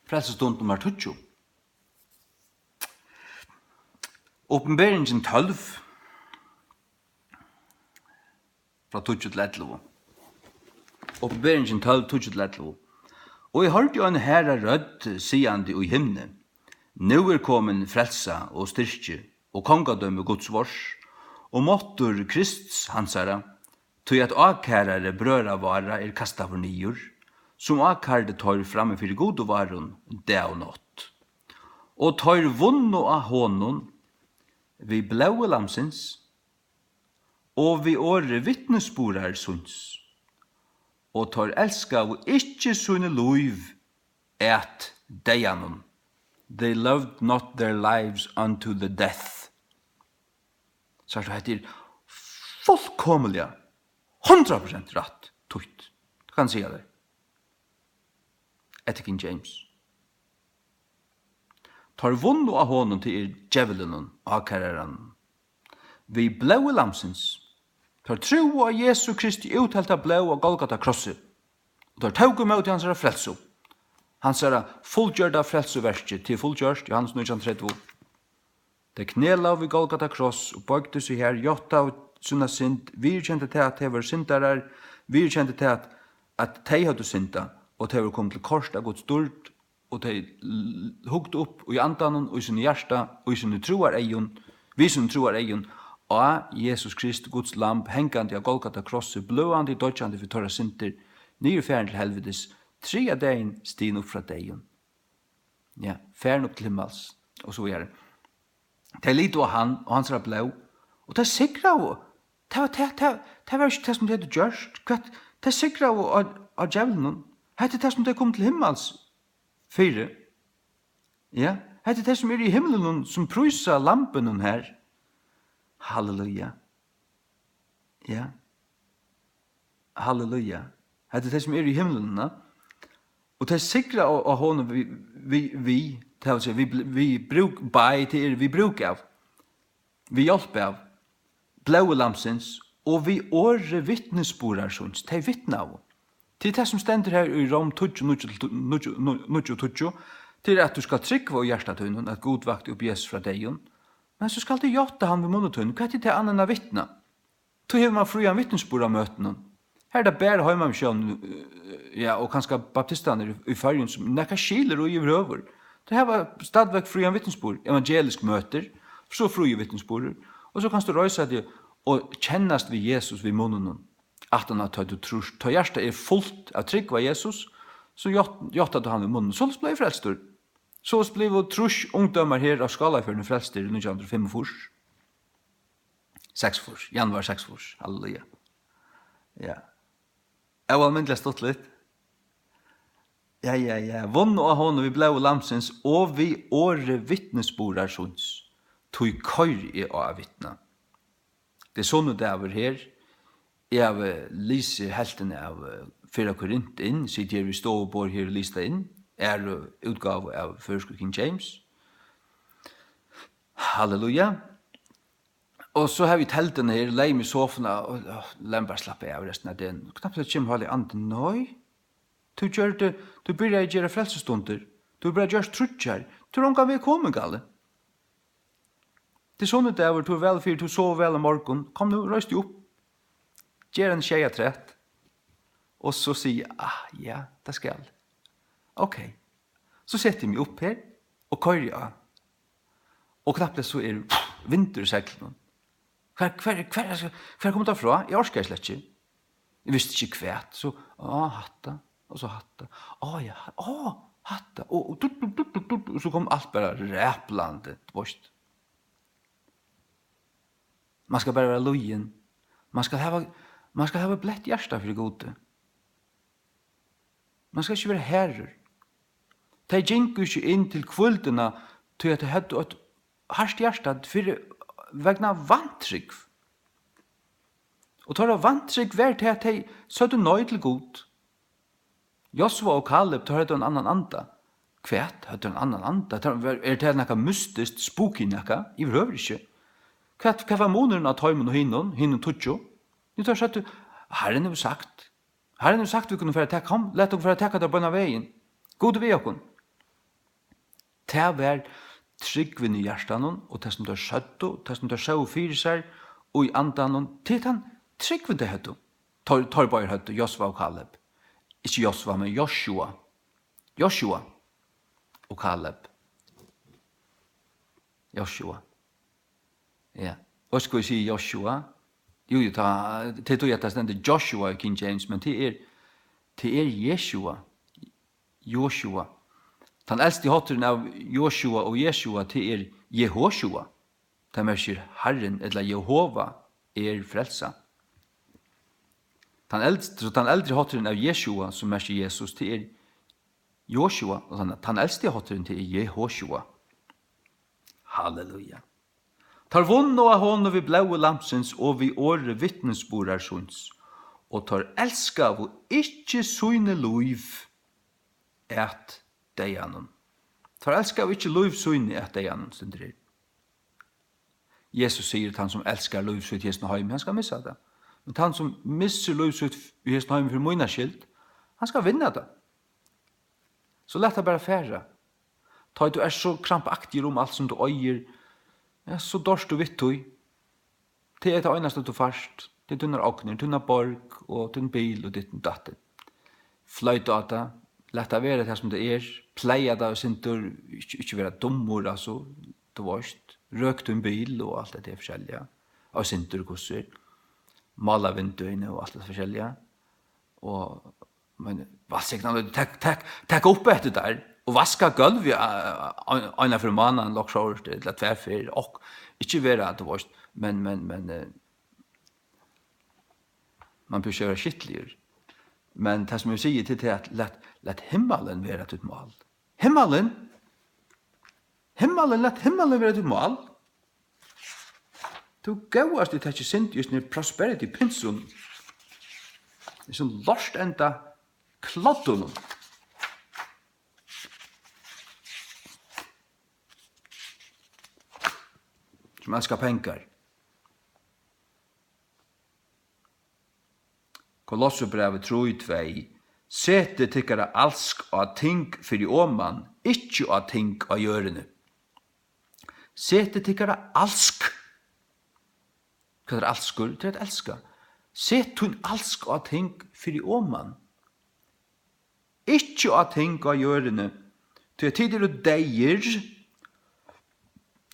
Frelsestund nummer 20. Åpenberingen 12 fra 20 til 11. Åpenberingen 12, 20 til 11. Og jeg hørte jo en herre rødt sigande i himne. Nå kommen frelsa og styrke og kongadømme Guds vårs og måttur Krists hansara til at akkærare brøra vara kastet for nyer som akkarde tar framme for gode varon det og nått. Og tar vunno av hånden vi blaue lamsins og vi åre vittnesborar sunds og tar elska og ikkje sunne loiv et deianon. They loved not their lives unto the death. Så det heter fullkomliga 100% rätt tutt. Du kan säga det. Etter King James. Tar vunno av honom til djevelen av karrieren. Vi blaue lamsens. Tar tro av Jesu Kristi uthelta blau og Golgata krosset. Og tar taugu med til hans frelso. Hans fullgjørda frelsoverket til fullgjørst, Johannes 19:30. Det knela vi Golgata kross og bøgde seg her, jotta av sunna synd, virkjente til at det var syndarar, virkjente til at de hadde synda, og de var kommet til korset av Guds dård, og de huggt opp i andanen, og i sin hjärsta, og i sin troar egen, vi som troar egen, og Jesus Krist, Guds lamp, hengande av Golgata krosset, bløande i dødjande for tørre synder, nye færen til helvetes, 3 av dagen stigen opp fra dagen. Ja, færen opp til himmels, og så er det. Det litt av han, og hans er blå, og det er sikra av, det var ikke det som det hadde gjørst, det er sikra av djevelen, det er det som det kom til himmels, 4. Ja, det er det som er i himmelen, som prysa lampen her. Halleluja. Ja. Halleluja. Det er det som er i himmelen, og det er sikra av honom vi bruk by til vi bruk av. Vi hjelp av blaue lamsens og vi åre vittnesborar sunds. Det er vittna av. Til det som stender her i Rom 20, til at du skal tryggva i hjertatøynen at god vakt opp Jesus fra deg. Men så skal du gjøre han ved monotøynen. Hva er det til annan av vittna? Så har man fri av vittnesbord av møtene. Her er det bare høymamsjøen, ja, og kanskje baptistene i fargen som nekka skiler og giver over. Det her var stadigvæk fri av vittnesbord, evangelisk møter, så fri av vittnesbord, og så kan du røyse deg og kjennast ved Jesus ved munnen. At han har tatt du tror, ta hjertet er fullt av trygg av Jesus, så gjør du han ved munnen. Så ble frelstor. Så ble vi trus ungdommer her av Skalafjørden frelstor i 1905 6 fors, januar 6 fors, halleluja. Ja. Jeg var myndelig stått litt. Ja. Vunno av hånden vi blaue lamsens, og vi åre vittnesborar sunds. Tog køyr i å vittna. Det er sånne det er her. Jeg har lyst heltene av 4 Korint inn, sitter vi stå og bor her og lyst inn. Er utgave av 1. King James. Halleluja. Og så har vi teltene her, leim i sofene, og leim bare slappe av resten av den. Knapt det kommer halv i anden. Nei. Du börjar gjøre frelsestunder. Du börjar gjøre trutjar. Du rongar vi kommer, Galle. Det er sånne der, du er vel fyrt, du sover vel om morgen. Kom nu, røys du opp. Gjør en tjeja trett. Og så sier ja, det skal. Ok. Så setter jeg meg opp her, og kører jeg. Og knapt det så er vinter i sekkelen. Hver kommer det fra? Jeg orsker slett ikke. Jeg visste ikke kvært. Så, hatta. Og så hatta. Ja, hatta. Og så kom alt bare ræplandet bort. Man skal bare være lojen. Man skal ha blett hjärsta for det gode. Man skal ikke være herrer. De gikk ikke inn til kvöldene til at de hadde et hardt hjärsta for vegna vantrygg. Og tar av vantrygg var til at de sødde nøy til god. Josua og Kaleb tar det en annan anda. Kvært hadde en annan anda. Er det noe mystisk, spooky noe? Jeg behøver ikke. Hva var måneden av tøymen og hinnen tutsjo? Nu tar jeg Herren har sagt vi kunne fære takk ham. Lett dere fære takk at det er bønn av veien. God ved dere. Det var tryggven i hjertan, og det som det skjøtt, og det som det sjå fyrir seg, og i andan, til han tryggven det høtto. Torbair høtto, Josva og Kaleb. Ikke Josva, men Joshua. Joshua og Kaleb. Joshua. Ja. Og skal vi si Joshua? Jo, det tog jeg at det stender Joshua i King James, men det er Jeshua. Joshua. Den eldste hotteren av Joshua og Jeshua til Jehoshua. Det merker Herren, eller Jehova, frelsa. Den eldre hotteren av Jeshua, som merker Jesus, til Joshua, og den eldste hotteren til Jehoshua. Halleluja. Tar vunn og av hånd vi blaue lamsens og vi åre vittnesborar sunds, og tar elska og ikkje søyne luiv et deianon. Tar elska og ikkje luiv søyne et deianon, stunder det. Jesus sier at han som elskar luiv søyne i hesten heim, han skal missa det. Men han som misser luiv søyne i hesten heim for moina skild, han skal vinna det. Så lett det bare færre. Ta du så krampaktig om alt som du øyer, ja, så dørst du vitt tog. Det det eneste du først. Det tunnar åkner, tunnar borg, og tunn bil, og ditt datter. Fløyt av det, lett det være det som det pleia det, og sinter, ikke være dummor, altså, du varst, røkt en bil, og alt det forskjellige, og sinter kosser, mala vinduene, og alt det forskjellige, og, men, hva sier takk opp etter der, og vaska gulv ena for mannen, loksjord, eller tverfer, og ikke være at det var, men, man bør kjøre skittligere. Men det som jeg sier til det, at lett himmelen være til mål. Himmelen, lett himmelen være til mål. Du gauast det ikke sint just når prosperity pinsun, det er sånn lorst enda kloddunum. Som elskar pengar. Kolossebrevet 3:2. Sete tykkara alsk av ting fyrir åman, ikkje av ting av gjørende. Sete tykkara alsk. Hva alskur? Det et elska. Set hun alsk av ting fyrir åman. Ikkje av ting av gjørende. Til tider og deir,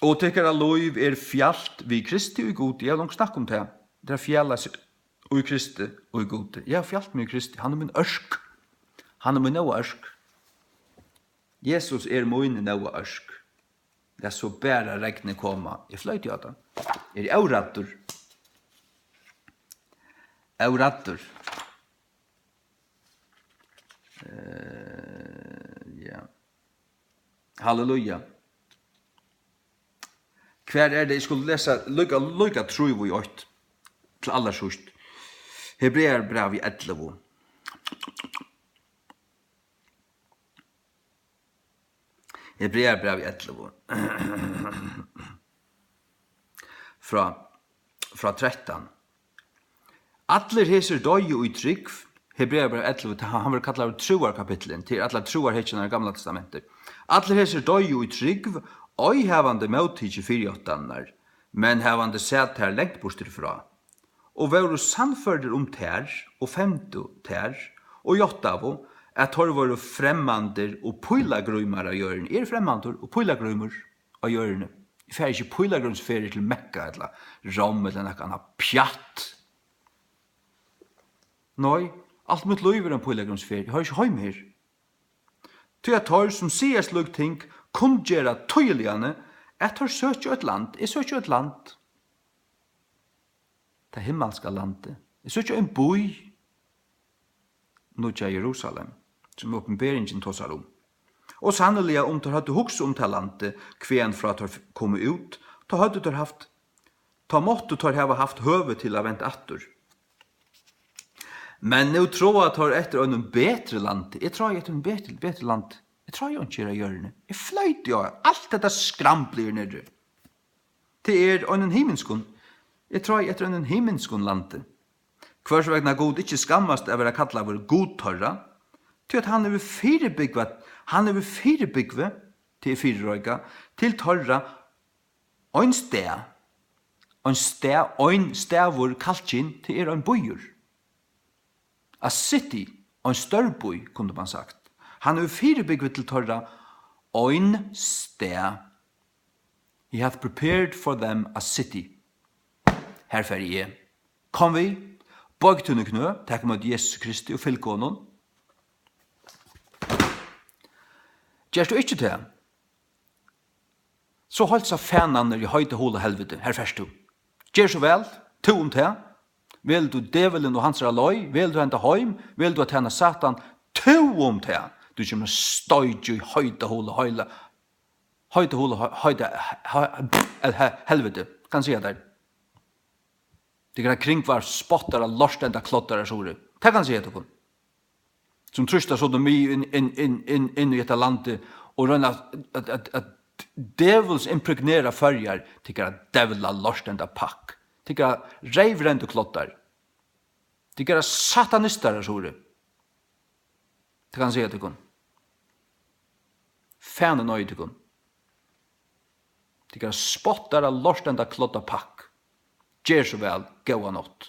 og tykkara loiv fjalt vi Kristi og god. Jeg har langt snakk om det. Det fjallas og i Kristi og i god. Jeg har fjalt med Kristi. Han min ørsk. Han min noe ørsk. Jesus min noe ørsk. Det så bæra regnet koma. Jeg fløyt jo at han. Eurattur. Eurattur. Ja. Halleluja. Hver det jeg skulle lese lukka tru i 8 til aller sørst. Hebreer brev i 11. Hebreer brev i 11. fra 13. Atler heser døy og i trygg. Hebreer brev 11, han vil kallar truar kapitlen til atler truar hekkene i gamla testamentet. Atler heser døy og i trygg, oi hevande møttidje 48, men hevande sett her lengt bortirfra. Og var sannførder ter, og 50 ter, og 8 at har vært fremmander og pøylagrøymer av hjørne. Fremmander og pøylagrøymer av hjørne. Jeg fer ikke pøylagrøymsferie til Mekka, eller Rom, eller noe annet pjatt. Nei, alt mitt liv en pøylagrøymsferie. Jeg har ikke høy her. Til at har som sier slik ting, kun gjøre tøyeligene, at har søker et land. Jeg søker et land. Det himmelska landet. Jeg søker en boi, nå til Jerusalem, som åpenberingen tåsar om. Og sannelig om du hadde hukst om til landet, kven fra at du kom ut, da hadde du haft, da måtte du ha haft høve til å vente atter. Men nå tror jeg at du etter en bedre land, jeg tror etter en bedre land, jeg tror jeg ikke gjør det. Jeg fløyte jo, alt dette skrampler nede. Det en himmelskund. Jeg tror etter en himmelskund landet. Hver så vegna god ikke skammast av å være kallet vår godtørra, til at han er firebyggve, til fyrrøyga, til torra ein stavur kalkin til ein bøyer. A city, ein størbøy, kunne man sagt. Han er fyrbygget til torra ein stav. He hath prepared for them a city. Her fer jeg. Kom vi, bøyg tunne knø, takk mot Jesus Kristi og fylk honom. Gjørst du ikke til? Så holdt seg fænaner i høyde hole helvete, her først du. Gjør så vel, to om til. Vil du develen og hans ralløy, vil du hente heim, vil du tjene satan, to om til. Du kommer støyde i høyde hole, helvete, kan si der. Det kan kring var spottar av lorstenda klottar så det. Det kan si det kon. Som trustar så de in i ett land och röna att devils impregnera färjar tycker att devil har lorstenda pack. Tycker att revrend och klottar. Tycker att satanister så det. Det kan si det kon. Fan nöjd det kon. Tycker att spottar av lorstenda klottar pack. Gjør så vel, gå av nått.